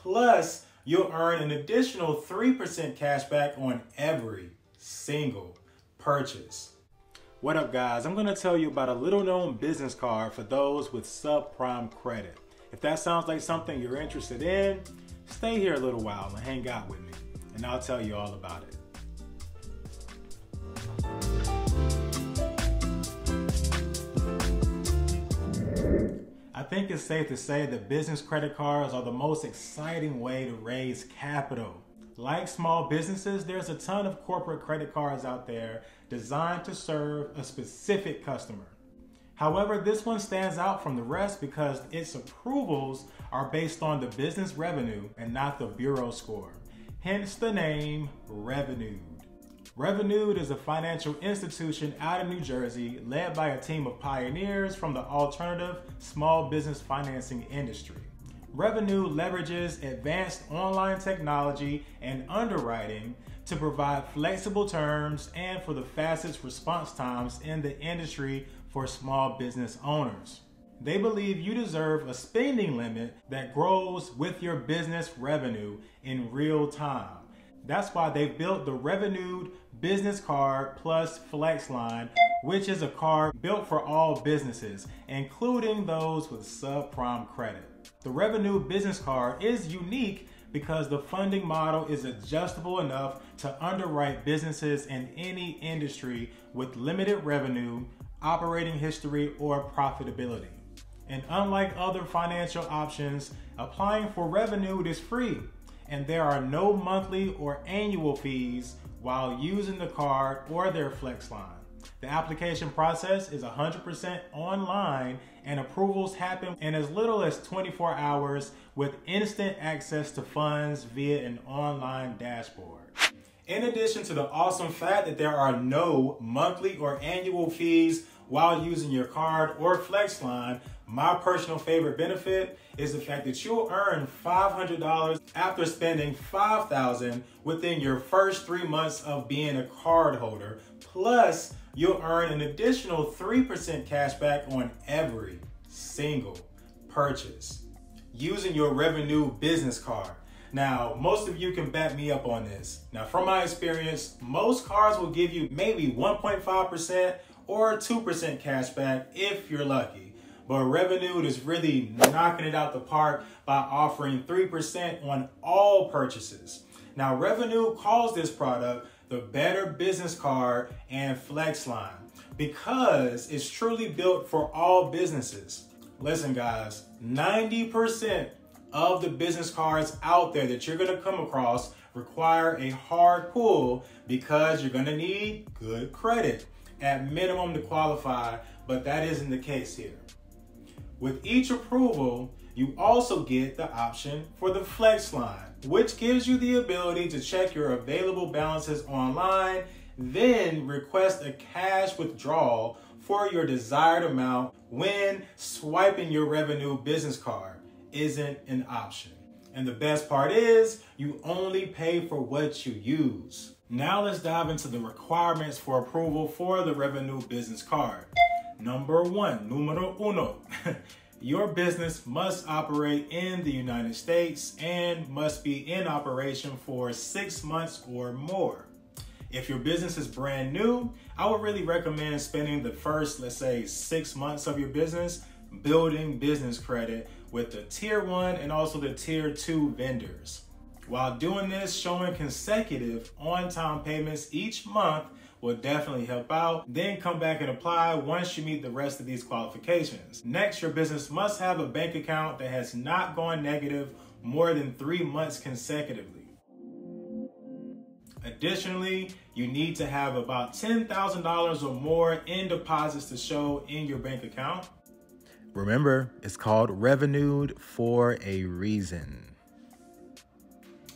Plus, you'll earn an additional 3% cash back on every single purchase. What up, guys? I'm going to tell you about a little known business card for those with subprime credit. If that sounds like something you're interested in, stay here a little while and hang out with me, and I'll tell you all about it. I think it's safe to say that business credit cards are the most exciting way to raise capital. Like small businesses, there's a ton of corporate credit cards out there designed to serve a specific customer. However, this one stands out from the rest because its approvals are based on the business revenue and not the bureau score. Hence the name Revenued. Revenued is a financial institution out of New Jersey led by a team of pioneers from the alternative small business financing industry. Revenued leverages advanced online technology and underwriting to provide flexible terms and for the fastest response times in the industry for small business owners. They believe you deserve a spending limit that grows with your business revenue in real time. That's why they built the Revenued Business Card Plus Flex line, which is a card built for all businesses, including those with subprime credit. The Revenued Business Card is unique because the funding model is adjustable enough to underwrite businesses in any industry with limited revenue, operating history, or profitability. And unlike other financial options, applying for Revenued is free, and there are no monthly or annual fees while using the card or their Flex line. The application process is 100% online and approvals happen in as little as 24 hours with instant access to funds via an online dashboard. In addition to the awesome fact that there are no monthly or annual fees while using your card or Flex line, my personal favorite benefit is the fact that you'll earn $500 after spending $5,000 within your first 3 months of being a card holder. Plus, you'll earn an additional 3% cash back on every single purchase using your Revenued business card. Now, most of you can back me up on this. Now, from my experience, most cards will give you maybe 1.5% or 2% cash back if you're lucky. But Revenued is really knocking it out the park by offering 3% on all purchases. Now, Revenued calls this product the Better Business Card and Flex line because it's truly built for all businesses. Listen, guys, 90% of the business cards out there that you're going to come across require a hard pull because you're going to need good credit at minimum to qualify, but that isn't the case here. With each approval, you also get the option for the Flex line, which gives you the ability to check your available balances online, then request a cash withdrawal for your desired amount when swiping your Revenued business card isn't an option. And the best part is you only pay for what you use. Now let's dive into the requirements for approval for the Revenued business card. Number one, numero uno. Your business must operate in the United States and must be in operation for 6 months or more. If your business is brand new, I would really recommend spending the first, let's say, 6 months of your business building business credit with the tier 1 and also the tier 2 vendors. While doing this, showing consecutive on-time payments each month will definitely help out. Then come back and apply once you meet the rest of these qualifications. Next, your business must have a bank account that has not gone negative more than 3 months consecutively. Additionally, you need to have about $10,000 or more in deposits to show in your bank account. Remember, it's called Revenued for a reason.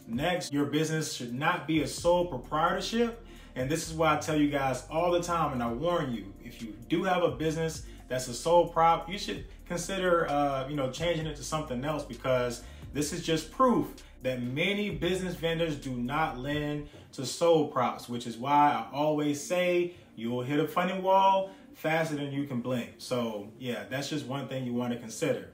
Next, your business should not be a sole proprietorship. And this is why I tell you guys all the time, and I warn you, if you do have a business that's a sole prop, you should consider changing it to something else, because this is just proof that many business vendors do not lend to sole props, which is why I always say you'll hit a funding wall faster than you can blink. So yeah, that's just one thing you want to consider.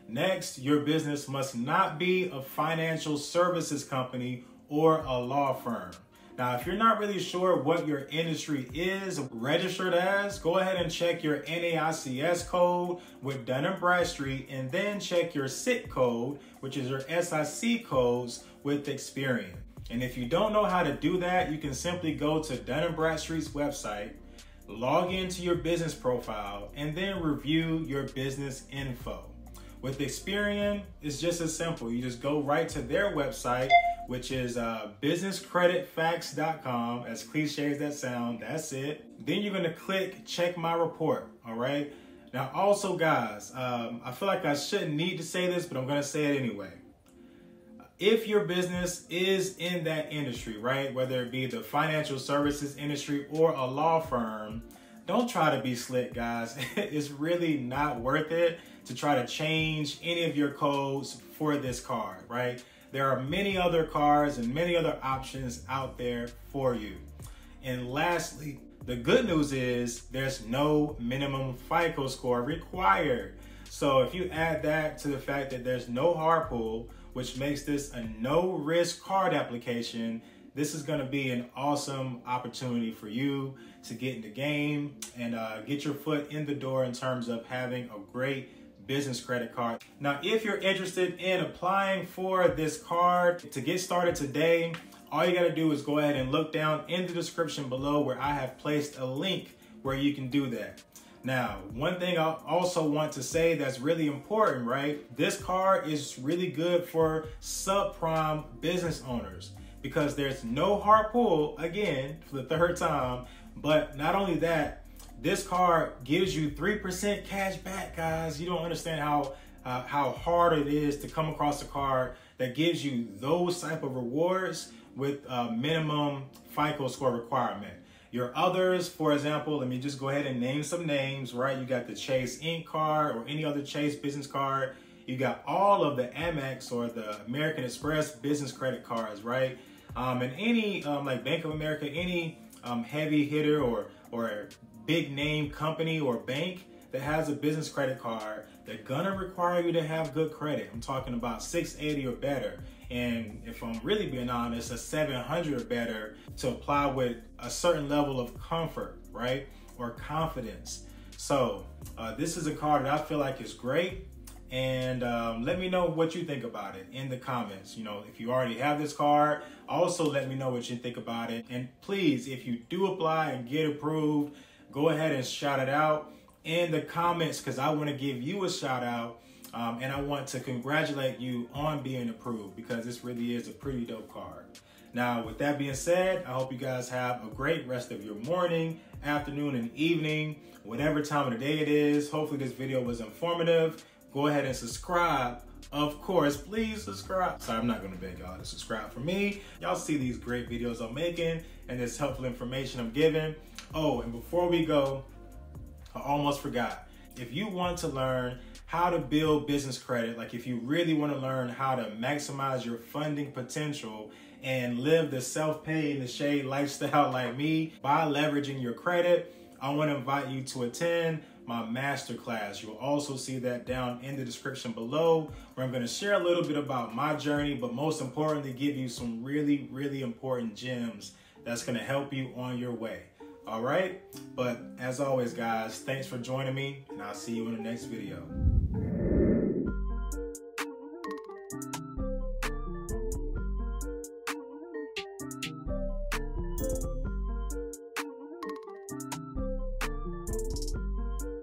Next, your business must not be a financial services company or a law firm. Now, if you're not really sure what your industry is registered as, go ahead and check your NAICS code with Dun & Bradstreet, and then check your SIC code, which is your SIC codes with Experian. And if you don't know how to do that, you can simply go to Dun & Bradstreet's website, log into your business profile, and then review your business info. With Experian, it's just as simple. You just go right to their website, which is businesscreditfacts.com. As cliche as that sounds, that's it. Then you're gonna click check my report, all right? Now also guys, I feel like I shouldn't need to say this, but I'm gonna say it anyway. If your business is in that industry, right, whether it be the financial services industry or a law firm, don't try to be slick, guys. It's really not worth it to try to change any of your codes for this card, right? There are many other cards and many other options out there for you. And lastly, the good news is there's no minimum FICO score required. So if you add that to the fact that there's no hard pull, which makes this a no-risk card application, this is gonna be an awesome opportunity for you to get in the game and get your foot in the door in terms of having a great business credit card. Now, if you're interested in applying for this card, to get started today, all you gotta do is go ahead and look down in the description below where I have placed a link where you can do that. Now, one thing I also want to say that's really important, right? This card is really good for subprime business owners because there's no hard pull, again, for the third time, but not only that, this card gives you 3% cash back, guys. You don't understand how hard it is to come across a card that gives you those type of rewards with a minimum FICO score requirement. Your others, for example, let me just go ahead and name some names, right? You got the Chase Ink card or any other Chase business card. You got all of the Amex or the American Express business credit cards, right? And any like Bank of America, any heavy hitter or big name company or bank that has a business credit card, they're gonna require you to have good credit. I'm talking about 680 or better. And if I'm really being honest, a 700 or better to apply with a certain level of comfort, right? Or confidence. So this is a card that I feel like is great. And let me know what you think about it in the comments. You know, if you already have this card, also let me know what you think about it. And please, if you do apply and get approved, go ahead and shout it out in the comments because I want to give you a shout out and I want to congratulate you on being approved because this really is a pretty dope card. Now, with that being said, I hope you guys have a great rest of your morning, afternoon, and evening, whatever time of the day it is. Hopefully this video was informative. Go ahead and subscribe. Of course, please subscribe. Sorry, I'm not gonna beg y'all to subscribe for me. Y'all see these great videos I'm making and this helpful information I'm giving. Oh, and before we go, I almost forgot. If you want to learn how to build business credit, like if you really want to learn how to maximize your funding potential and live the self-pay in the shade lifestyle like me by leveraging your credit, I want to invite you to attend my masterclass. You'll also see that down in the description below, where I'm going to share a little bit about my journey, but most importantly, give you some really, really important gems that's going to help you on your way. All right. But as always, guys, thanks for joining me, and I'll see you in the next video.